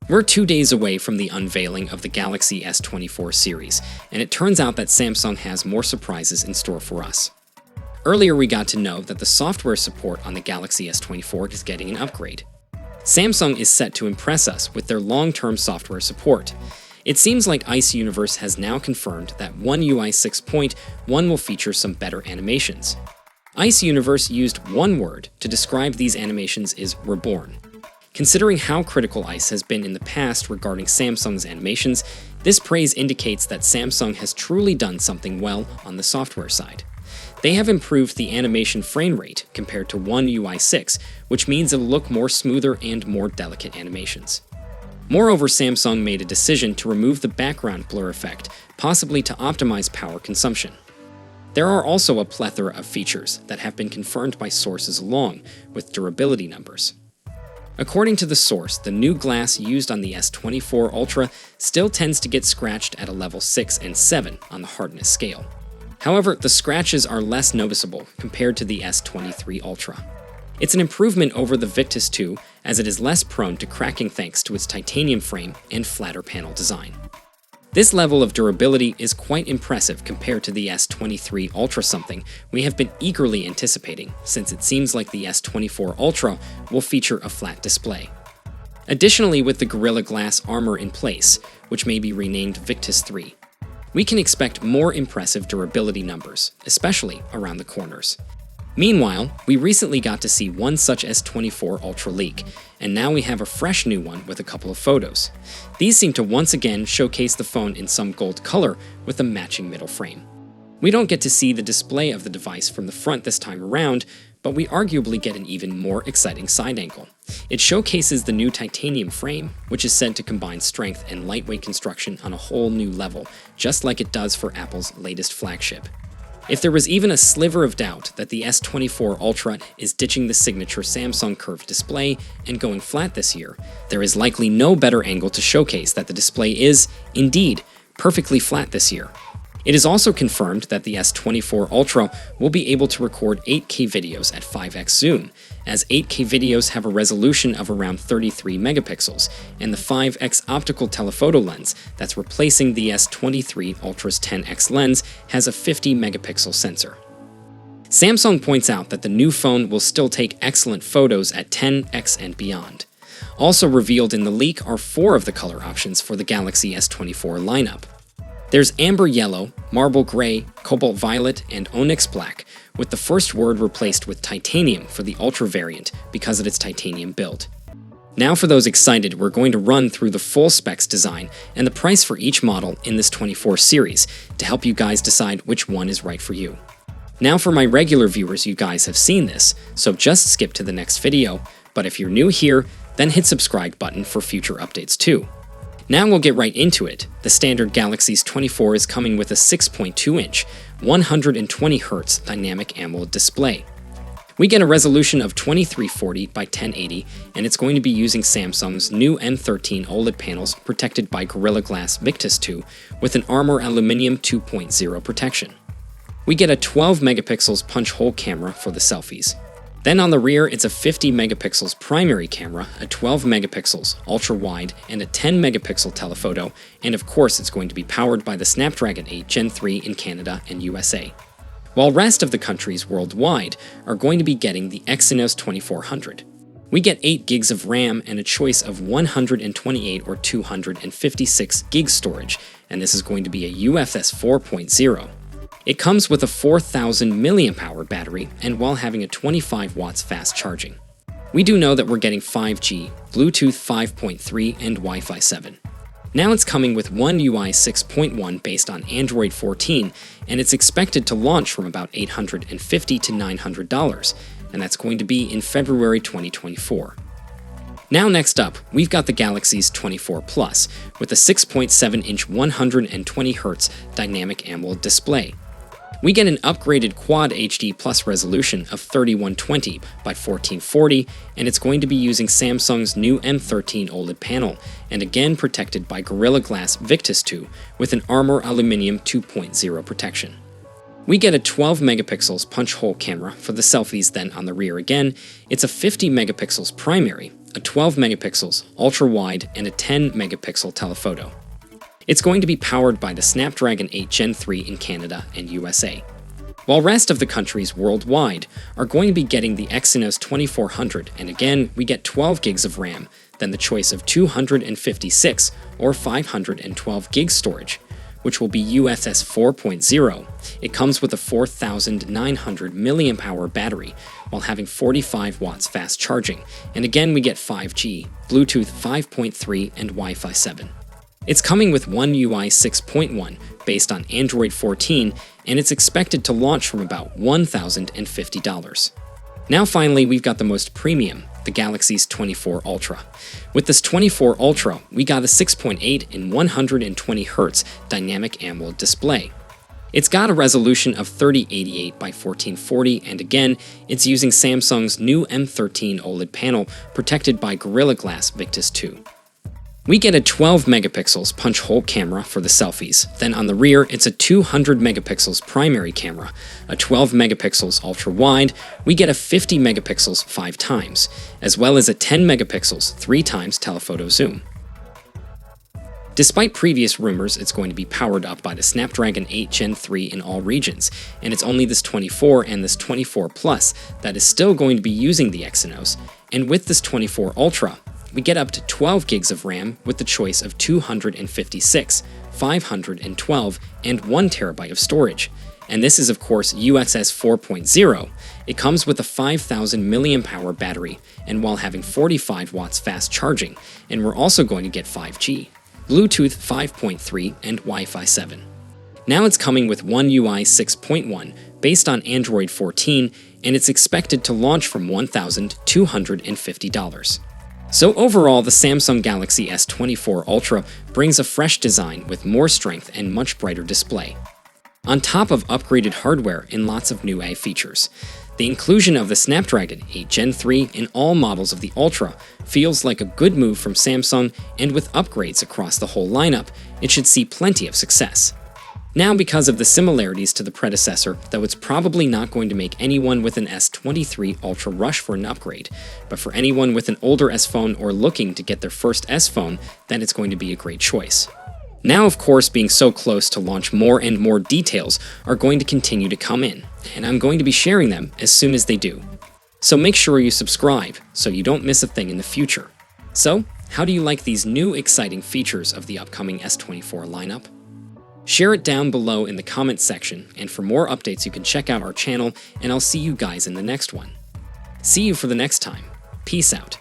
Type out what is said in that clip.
We're 2 days away from the unveiling of the Galaxy S24 series, and it turns out that Samsung has more surprises in store for us. Earlier we got to know that the software support on the Galaxy S24 is getting an upgrade. Samsung is set to impress us with their long-term software support. It seems like Ice Universe has now confirmed that One UI 6.1 will feature some better animations. Ice Universe used one word to describe these animations is Reborn. Considering how critical Ice has been in the past regarding Samsung's animations, this praise indicates that Samsung has truly done something well on the software side. They have improved the animation frame rate compared to One UI 6, which means it'll look more smoother and more delicate animations. Moreover, Samsung made a decision to remove the background blur effect, possibly to optimize power consumption. There are also a plethora of features that have been confirmed by sources along with durability numbers. According to the source, the new glass used on the S24 Ultra still tends to get scratched at a level 6 and 7 on the hardness scale. However, the scratches are less noticeable compared to the S23 Ultra. It's an improvement over the Victus 2 as it is less prone to cracking thanks to its titanium frame and flatter panel design. This level of durability is quite impressive compared to the S23 Ultra, something we have been eagerly anticipating since it seems like the S24 Ultra will feature a flat display. Additionally, with the Gorilla Glass armor in place, which may be renamed Victus 3, we can expect more impressive durability numbers, especially around the corners. Meanwhile, we recently got to see one such S24 Ultra leak, and now we have a fresh new one with a couple of photos. These seem to once again showcase the phone in some gold color with a matching middle frame. We don't get to see the display of the device from the front this time around, but we arguably get an even more exciting side angle. It showcases the new titanium frame, which is said to combine strength and lightweight construction on a whole new level, just like it does for Apple's latest flagship. If there was even a sliver of doubt that the S24 Ultra is ditching the signature Samsung curved display and going flat this year, there is likely no better angle to showcase that the display is, indeed, perfectly flat this year. It is also confirmed that the S24 Ultra will be able to record 8K videos at 5x zoom, as 8K videos have a resolution of around 33 megapixels, and the 5x optical telephoto lens that's replacing the S23 Ultra's 10x lens has a 50 megapixel sensor. Samsung points out that the new phone will still take excellent photos at 10x and beyond. Also revealed in the leak are 4 of the color options for the Galaxy S24 lineup. There's amber yellow, marble gray, cobalt violet, and onyx black, with the first word replaced with titanium for the Ultra variant because of its titanium build. Now for those excited, we're going to run through the full specs design and the price for each model in this 24 series to help you guys decide which one is right for you. Now for my regular viewers, you guys have seen this, so just skip to the next video, but if you're new here, then hit subscribe button for future updates too. Now we'll get right into it. The standard Galaxy S24 is coming with a 6.2-inch, 120Hz dynamic AMOLED display. We get a resolution of 2340 by 1080, and it's going to be using Samsung's new M13 OLED panels protected by Gorilla Glass Victus 2 with an Armor Aluminium 2.0 protection. We get a 12 megapixels punch hole camera for the selfies. Then on the rear, it's a 50 megapixels primary camera, a 12 megapixels ultra-wide, and a 10 megapixel telephoto, and of course it's going to be powered by the Snapdragon 8 Gen 3 in Canada and USA. While rest of the countries worldwide are going to be getting the Exynos 2400. We get 8 gigs of RAM and a choice of 128 or 256 gigs storage, and this is going to be a UFS 4.0. It comes with a 4,000 mAh battery and while having a 25 watts fast charging. We do know that we're getting 5G, Bluetooth 5.3, and Wi-Fi 7. Now it's coming with One UI 6.1 based on Android 14, and it's expected to launch from about $850 to $900, and that's going to be in February 2024. Now next up, we've got the Galaxy S24 Plus with a 6.7-inch 120Hz dynamic AMOLED display. We get an upgraded Quad HD Plus resolution of 3120 by 1440, and it's going to be using Samsung's new M13 OLED panel, and again protected by Gorilla Glass Victus 2 with an Armor Aluminium 2.0 protection. We get a 12 megapixels punch hole camera for the selfies. Then on the rear again, it's a 50 megapixels primary, a 12 megapixels ultra-wide, and a 10 megapixel telephoto. It's going to be powered by the Snapdragon 8 Gen 3 in Canada and USA, while rest of the countries worldwide are going to be getting the Exynos 2400, and again, we get 12 gigs of RAM, then the choice of 256 or 512 gigs storage, which will be UFS 4.0. It comes with a 4,900 mAh battery, while having 45 watts fast charging, and again we get 5G, Bluetooth 5.3, and Wi-Fi 7. It's coming with One UI 6.1, based on Android 14, and it's expected to launch from about $1,050. Now finally, we've got the most premium, the Galaxy S24 Ultra. With this 24 Ultra, we got a 6.8 in 120Hz dynamic AMOLED display. It's got a resolution of 3088 by 1440, and again, it's using Samsung's new M13 OLED panel protected by Gorilla Glass Victus 2. We get a 12 megapixels punch hole camera for the selfies. Then on the rear, it's a 200 megapixels primary camera, a 12 megapixels ultra wide. We get a 50 megapixels 5 times, as well as a 10 megapixels 3 times telephoto zoom. Despite previous rumors it's going to be powered up by the Snapdragon 8 Gen 3 in all regions, and it's only this 24 and this 24 Plus that is still going to be using the Exynos, and with this 24 Ultra, we get up to 12 gigs of RAM with the choice of 256, 512, and 1 terabyte of storage. And this is of course UFS 4.0. It comes with a 5,000 mAh battery, and while having 45 watts fast charging, and we're also going to get 5G, Bluetooth 5.3, and Wi-Fi 7. Now it's coming with One UI 6.1, based on Android 14, and it's expected to launch from $1,250. So overall, the Samsung Galaxy S24 Ultra brings a fresh design with more strength and much brighter display, on top of upgraded hardware and lots of new AI features. The inclusion of the Snapdragon 8 Gen 3 in all models of the Ultra feels like a good move from Samsung, and with upgrades across the whole lineup, it should see plenty of success. Now, because of the similarities to the predecessor, though it's probably not going to make anyone with an S23 Ultra rush for an upgrade, but for anyone with an older S phone or looking to get their first S phone, then it's going to be a great choice. Now, of course, being so close to launch, more and more details are going to continue to come in, and I'm going to be sharing them as soon as they do. So make sure you subscribe so you don't miss a thing in the future. So, how do you like these new exciting features of the upcoming S24 lineup? Share it down below in the comments section, and for more updates you can check out our channel, and I'll see you guys in the next one. See you for the next time. Peace out.